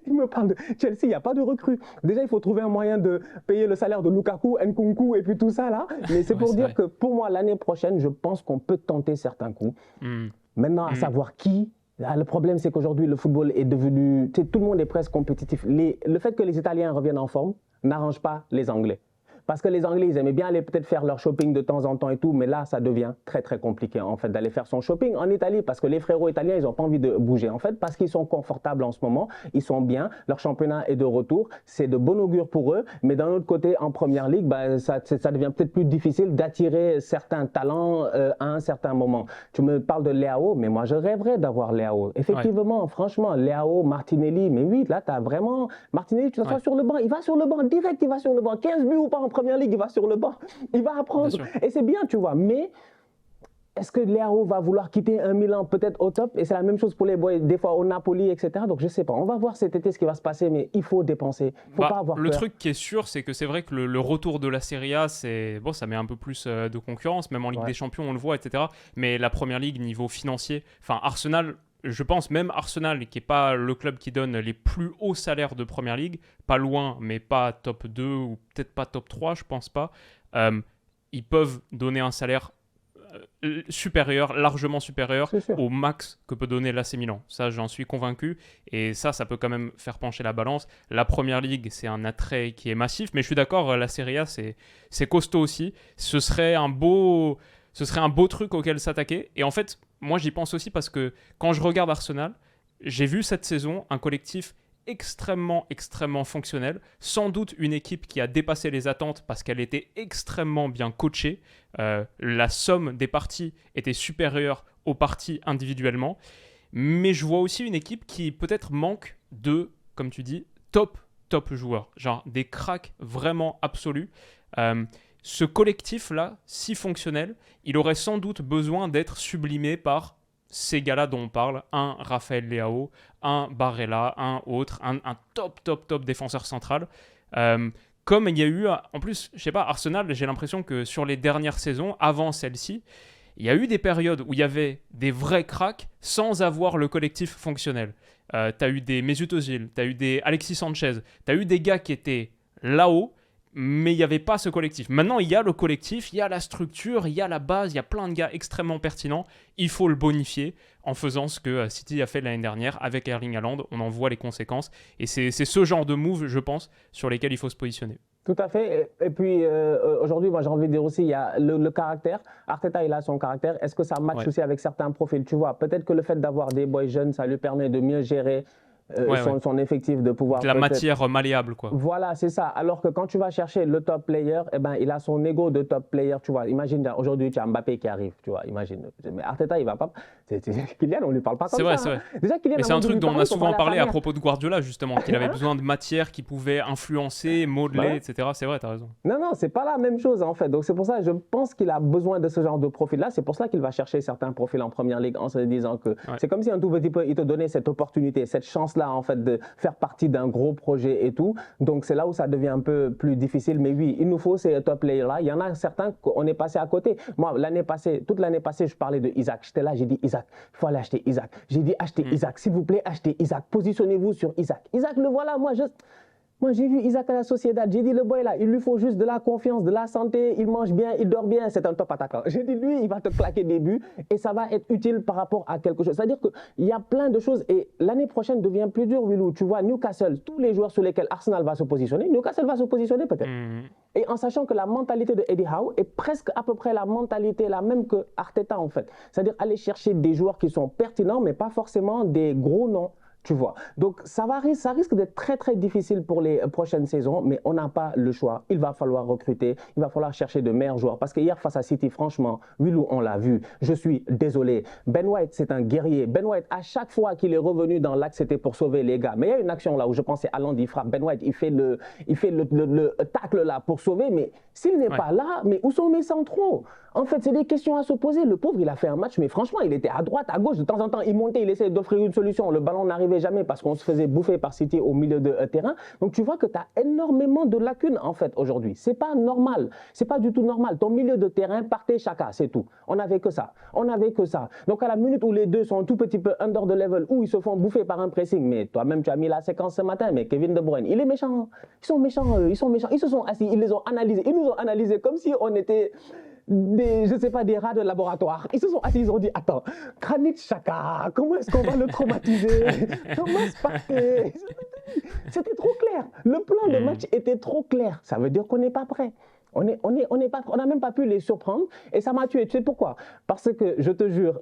Il me parle de Chelsea, il n'y a pas de recrue. Déjà, il faut trouver un moyen de payer le salaire de Lukaku, Nkunku et puis tout ça là. Mais c'est pour dire que pour moi, l'année prochaine, je pense qu'on peut tenter certains coups. Maintenant, à savoir qui. Là, le problème, c'est qu'aujourd'hui, le football est devenu... Tout le monde est presque compétitif. Le fait que les Italiens reviennent en forme n'arrange pas les Anglais. Parce que les Anglais, ils aimaient bien aller peut-être faire leur shopping de temps en temps et tout, mais là, ça devient très, très compliqué, en fait, d'aller faire son shopping en Italie, parce que les frérots italiens, ils n'ont pas envie de bouger, en fait, parce qu'ils sont confortables en ce moment, ils sont bien, leur championnat est de retour, c'est de bon augure pour eux, mais d'un autre côté, en Première Ligue, ça devient peut-être plus difficile d'attirer certains talents à un certain moment. Tu me parles de Leao, mais moi, je rêverais d'avoir Leao. Effectivement, franchement, Leao, Martinelli, mais oui, là, tu as vraiment... Martinelli, tu t'assois sur le banc, il va sur le banc, direct, il va sur le banc, 15 buts ou pas en Première Ligue, il va sur le banc, il va apprendre. Et c'est bien, tu vois. Mais est-ce que Leao va vouloir quitter un Milan peut-être au top? Et c'est la même chose pour les boys, des fois au Napoli, etc. Donc je sais pas. On va voir cet été ce qui va se passer, mais il faut dépenser. Il faut pas avoir peur. Le truc qui est sûr, c'est que c'est vrai que le retour de la Serie A, ça met un peu plus de concurrence, même en Ligue des Champions, on le voit, etc. Mais la Première Ligue, niveau financier, enfin Arsenal... Je pense même Arsenal, qui n'est pas le club qui donne les plus hauts salaires de Première Ligue, pas loin, mais pas top 2 ou peut-être pas top 3, je pense pas, ils peuvent donner un salaire supérieur, largement supérieur au max que peut donner l'AC Milan. Ça, j'en suis convaincu. Et ça peut quand même faire pencher la balance. La Première Ligue, c'est un attrait qui est massif, mais je suis d'accord, la Serie A, c'est costaud aussi. Ce serait un beau truc auquel s'attaquer. Et en fait, moi, j'y pense aussi parce que quand je regarde Arsenal, j'ai vu cette saison un collectif extrêmement fonctionnel, sans doute une équipe qui a dépassé les attentes parce qu'elle était extrêmement bien coachée. La somme des parties était supérieure aux parties individuellement. Mais je vois aussi une équipe qui peut-être manque de, comme tu dis, top joueurs, genre des cracks vraiment absolus. Ce collectif-là, si fonctionnel, il aurait sans doute besoin d'être sublimé par ces gars-là dont on parle, un Raphaël Leao, un Barella, un autre, un top défenseur central. Comme il y a eu, en plus, je sais pas, Arsenal, j'ai l'impression que sur les dernières saisons, avant celle-ci, il y a eu des périodes où il y avait des vrais cracks sans avoir le collectif fonctionnel. T'as eu des Mesut Özil, t'as eu des Alexis Sanchez, t'as eu des gars qui étaient là-haut, mais il n'y avait pas ce collectif. Maintenant, il y a le collectif, il y a la structure, il y a la base, il y a plein de gars extrêmement pertinents. Il faut le bonifier en faisant ce que City a fait l'année dernière avec Erling Haaland. On en voit les conséquences. Et c'est ce genre de move, je pense, sur lesquels il faut se positionner. Tout à fait. Et puis, aujourd'hui, moi, j'ai envie de dire aussi, il y a le caractère. Arteta, il a son caractère. Est-ce que ça match aussi avec certains profils? Tu vois, peut-être que le fait d'avoir des boys jeunes, ça lui permet de mieux gérer son effectif, de pouvoir... De la matière malléable, quoi. Voilà, c'est ça. Alors que quand tu vas chercher le top player, eh ben, il a son ego de top player, tu vois. Imagine, aujourd'hui, tu as Mbappé qui arrive, tu vois, imagine. Mais Arteta, il va pas... Kylian, on lui parle pas comme ça. C'est vrai. Déjà, Kylian, mais c'est un truc dont on a souvent parlé à propos de Guardiola, justement, qu'il avait besoin de matière qui pouvait influencer, modeler, etc. C'est vrai, t'as raison. Non, c'est pas la même chose, en fait. Donc, c'est pour ça, je pense qu'il a besoin de ce genre de profil-là. C'est pour ça qu'il va chercher certains profils en Première Ligue en se disant que c'est comme si un tout petit peu, il te donnait cette opportunité, cette chance-là, en fait, de faire partie d'un gros projet et tout. Donc, c'est là où ça devient un peu plus difficile. Mais oui, il nous faut ces top players-là. Il y en a certains qu'on est passé à côté. Moi, toute l'année passée, je parlais de Isaac. J'étais là, j'ai dit Isaac, il faut aller acheter Isaac. J'ai dit achetez Isaac, s'il vous plaît, achetez Isaac. Positionnez-vous sur Isaac. Isaac, le voilà, moi, j'ai vu Isaac à la Sociedad, j'ai dit le boy là, il lui faut juste de la confiance, de la santé, il mange bien, il dort bien, c'est un top attaquant. J'ai dit lui, il va te claquer des buts et ça va être utile par rapport à quelque chose. C'est-à-dire qu'il y a plein de choses et l'année prochaine devient plus dure, Willou. Tu vois, Newcastle, tous les joueurs sur lesquels Arsenal va se positionner, Newcastle va se positionner peut-être. Et en sachant que la mentalité de Eddie Howe est presque à peu près la mentalité la même que Arteta en fait. C'est-à-dire aller chercher des joueurs qui sont pertinents mais pas forcément des gros noms. Tu vois. Donc, ça risque d'être très, très difficile pour les prochaines saisons, mais on n'a pas le choix. Il va falloir recruter, il va falloir chercher de meilleurs joueurs. Parce que hier, face à City, franchement, Willou, on l'a vu. Je suis désolé. Ben White, c'est un guerrier. Ben White, à chaque fois qu'il est revenu dans l'axe, c'était pour sauver les gars. Mais il y a une action là où je pensais à Haaland, il frappe. Ben White, il fait le tacle là pour sauver, mais s'il n'est pas là, mais où sont mes centraux? En fait, c'est des questions à se poser. Le pauvre, il a fait un match, mais franchement, il était à droite, à gauche. De temps en temps, il montait, il essayait d'offrir une solution. Le ballon n'arrivait arrivait jamais parce qu'on se faisait bouffer par City au milieu de terrain. Donc tu vois que tu as énormément de lacunes en fait aujourd'hui. C'est pas normal, c'est pas du tout normal. Ton milieu de terrain partait chacun, c'est tout. On n'avait que ça, on n'avait que ça. Donc à la minute où les deux sont un tout petit peu under the level, où ils se font bouffer par un pressing, mais toi-même tu as mis la séquence ce matin, mais Kevin De Bruyne, il est méchant, ils sont méchants, ils se sont assis, ils les ont analysés, ils nous ont analysés comme si on était je sais pas, des rats de laboratoire. Ils se sont assis, ils ont dit, attends, Granit Xhaka, comment est-ce qu'on va le traumatiser? Thomas Partey. C'était trop clair. Le plan de match était trop clair. Ça veut dire qu'on n'est pas prêt. On n'a même pas pu les surprendre et ça m'a tué. Tu sais pourquoi? Parce que je te jure,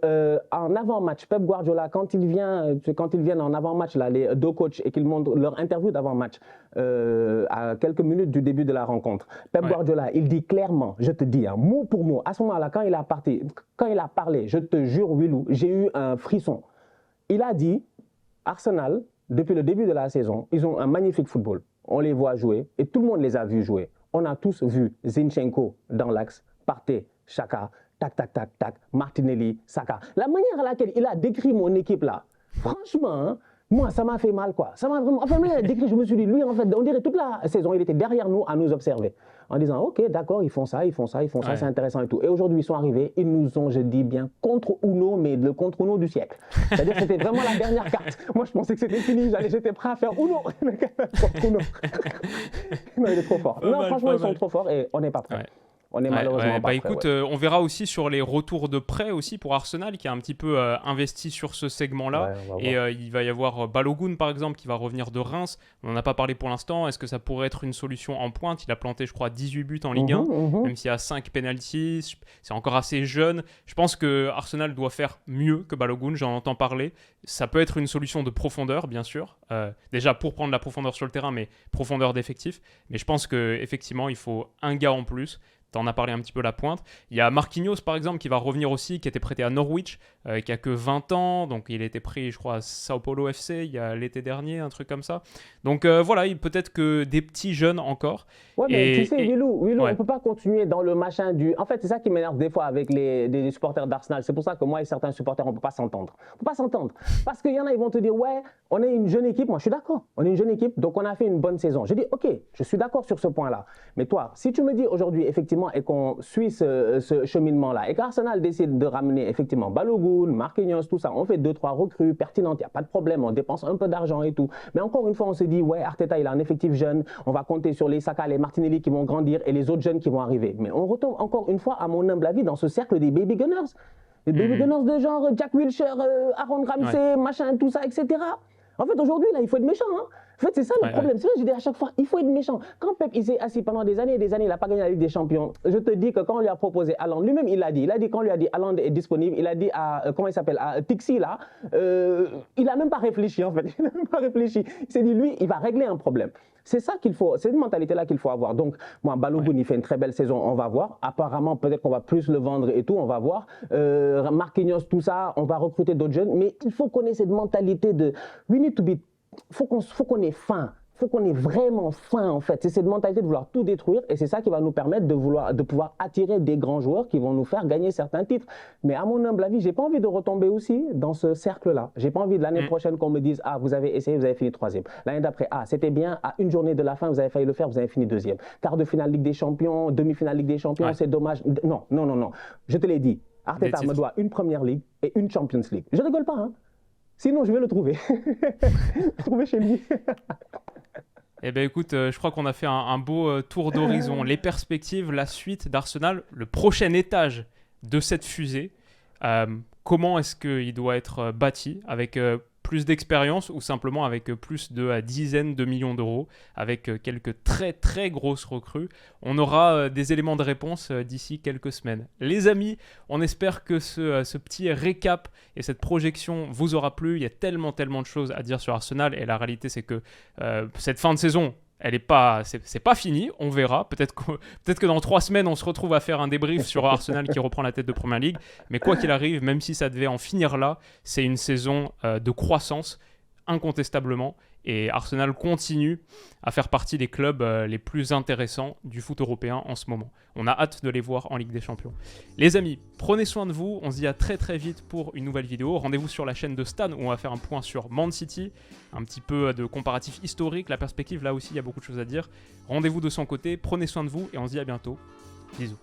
en avant-match, Pep Guardiola, quand ils viennent en avant-match, là, les deux coachs, et qu'ils montrent leur interview d'avant-match à quelques minutes du début de la rencontre, Pep Guardiola, il dit clairement, je te dis, mot pour mot, à ce moment-là, quand il a parlé, je te jure, Willou, j'ai eu un frisson. Il a dit, Arsenal, depuis le début de la saison, ils ont un magnifique football. On les voit jouer et tout le monde les a vus jouer. On a tous vu Zinchenko dans l'axe, Partey, Xhaka, tac, tac, tac, tac, Martinelli, Saka. La manière à laquelle il a décrit mon équipe là, franchement, moi, ça m'a fait mal, quoi. Ça m'a vraiment... Enfin, il a décrit, je me suis dit, lui, en fait, on dirait toute la saison, il était derrière nous à nous observer. En disant, OK, d'accord, ils font ça, c'est intéressant et tout. Et aujourd'hui, ils sont arrivés, ils nous ont, je dis bien, contre Uno, mais le contre Uno du siècle. C'est-à-dire que c'était vraiment la dernière carte. Moi, je pensais que c'était fini, j'étais prêt à faire Uno. Contre Uno. Non, il est trop fort. Non, franchement, ils sont trop forts et on n'est pas prêts. Ouais. On est malheureusement pas prêt. Écoute, on verra aussi sur les retours de prêt aussi pour Arsenal qui a un petit peu investi sur ce segment-là. Et il va y avoir Balogun par exemple qui va revenir de Reims. On n'en a pas parlé pour l'instant. Est-ce que ça pourrait être une solution en pointe? Il a planté, je crois, 18 buts en Ligue 1, même s'il y a 5 pénaltys. C'est encore assez jeune. Je pense que Arsenal doit faire mieux que Balogun. J'en entends parler. Ça peut être une solution de profondeur, bien sûr. Déjà pour prendre la profondeur sur le terrain, mais profondeur d'effectif. Mais je pense qu'effectivement, il faut un gars en plus. T'en as parlé un petit peu la pointe. Il y a Marquinhos, par exemple, qui va revenir aussi, qui était prêté à Norwich, qui a que 20 ans. Donc, il a été pris, je crois, à Sao Paulo FC il y a l'été dernier, un truc comme ça. Donc, voilà, peut-être que des petits jeunes encore. Ouais, mais tu sais, Willou, on ne peut pas continuer dans le machin du... En fait, c'est ça qui m'énerve des fois avec les supporters d'Arsenal. C'est pour ça que moi et certains supporters, on ne peut pas s'entendre. On ne peut pas s'entendre. Parce qu'il y en a, ils vont te dire, ouais, on est une jeune équipe. Moi, je suis d'accord. On est une jeune équipe, donc on a fait une bonne saison. Je dis, OK, je suis d'accord sur ce point-là. Mais toi, si tu me dis aujourd'hui, effectivement, et qu'on suit ce cheminement-là, et qu'Arsenal décide de ramener effectivement Balogun, Marquinhos, tout ça, on fait 2-3 recrues pertinentes, il n'y a pas de problème, on dépense un peu d'argent et tout. Mais encore une fois, on se dit, ouais, Arteta, il a un effectif jeune, on va compter sur les Saka, les Martinelli qui vont grandir et les autres jeunes qui vont arriver. Mais on retombe encore une fois, à mon humble avis, dans ce cercle des baby gunners. Les baby gunners de genre Jack Wilshere, Aaron Ramsey, machin, tout ça, etc. En fait, aujourd'hui, là, il faut être méchant, hein. En fait, c'est ça le problème. C'est là que je dis à chaque fois, il faut être méchant. Quand Pep, il s'est assis pendant des années et des années, il n'a pas gagné la Ligue des Champions. Je te dis que quand on lui a proposé Haaland, lui-même, il a dit, quand on lui a dit Haaland est disponible, il a dit à, comment il s'appelle, à Tixi, là, il n'a même pas réfléchi, en fait. Il n'a même pas réfléchi. Il s'est dit, lui, il va régler un problème. C'est ça qu'il faut, c'est une mentalité-là qu'il faut avoir. Donc, moi, Balogun, il fait une très belle saison, on va voir. Apparemment, peut-être qu'on va plus le vendre et tout, on va voir. Marquinhos, tout ça, on va recruter d'autres jeunes. Mais il faut qu'on ait cette mentalité de, we need to be, faut qu'on ait faim. Il faut qu'on ait vraiment faim, en fait. C'est cette mentalité de vouloir tout détruire et c'est ça qui va nous permettre de pouvoir attirer des grands joueurs qui vont nous faire gagner certains titres. Mais à mon humble avis, j'ai pas envie de retomber aussi dans ce cercle-là. J'ai pas envie de l'année prochaine qu'on me dise « Ah, vous avez essayé, vous avez fini 3e. » L'année d'après « Ah, c'était bien, à une journée de la fin, vous avez failli le faire, vous avez fini 2e. » Quart de finale Ligue des Champions, demi-finale Ligue des Champions, c'est dommage. Non. Je te l'ai dit. Arteta me doit une Première Ligue et une Champions League. Je rigole pas, hein. Sinon, je vais le trouver. Le trouver chez lui. Eh bien écoute, je crois qu'on a fait un beau tour d'horizon. Les perspectives, la suite d'Arsenal, le prochain étage de cette fusée. Comment est-ce qu'il doit être bâti avec plus d'expérience ou simplement avec plus de dizaines de millions d'euros, avec quelques très très grosses recrues? On aura des éléments de réponse d'ici quelques semaines. Les amis, on espère que ce petit récap et cette projection vous aura plu. Il y a tellement de choses à dire sur Arsenal et la réalité c'est que cette fin de saison, c'est pas fini, on verra. Peut-être que dans 3 semaines, on se retrouve à faire un débrief sur Arsenal qui reprend la tête de Première Ligue. Mais quoi qu'il arrive, même si ça devait en finir là, c'est une saison de croissance. incontestablement. Et Arsenal continue à faire partie des clubs les plus intéressants du foot européen en ce moment. On a hâte de les voir en Ligue des Champions. Les amis, prenez soin de vous. On se dit à très très vite pour une nouvelle vidéo. Rendez-vous sur la chaîne de Stan où on va faire un point sur Man City. Un petit peu de comparatif historique. La perspective, là aussi, il y a beaucoup de choses à dire. Rendez-vous de son côté. Prenez soin de vous et on se dit à bientôt. Bisous.